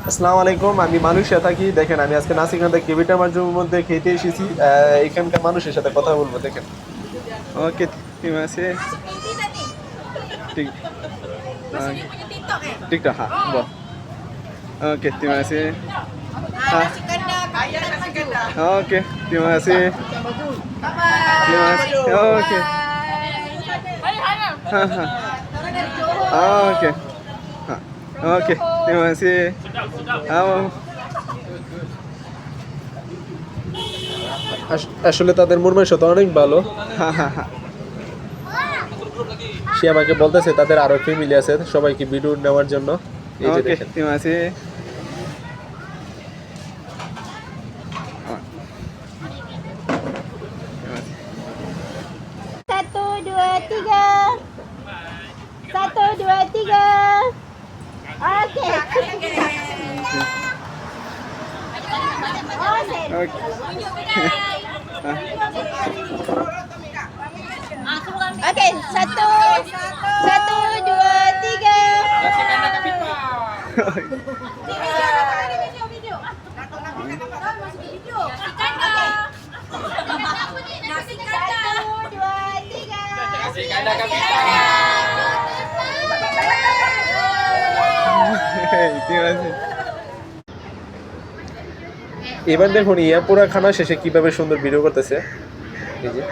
আসসালামু আলাইকুম, আমি মালয়েশিয়া থাকি। দেখেন, আমি আজকে নাসিকান্তা কেভিটা মার্জুমের মধ্যে খেতে এসেছি। এখানকার মানুষের সাথে কথা বলবো। দেখেন। Oke, terima kasih. Tik, oke, TikTok, ha, boh. Oke, terima kasih. Ah, oke, terima kasih. Terima kasih. Oke, ha, oke, ha, oke, terima kasih. Oh, আসলে তাদের মুরমাইশত অনেক ভালো। ha. সে আমাকে বলতেছে তাদের আরো ফ্যামিলি আছে, সবাইকে ভিডিও নেওয়ার জন্য। এই যে Oke, দেখেন। terima kasih. Oh, terima kasih. Satu, dua, tiga. Satu, dua, tiga. Okey. Oh, sen. Oke. Okey, satu. Satu, dua, tiga. Satu, dua, tiga. Hey, terima kasih. এবার দেখুন, পুরা খানা শেষে কিভাবে সুন্দর ভিডিও করতেছে। এই যে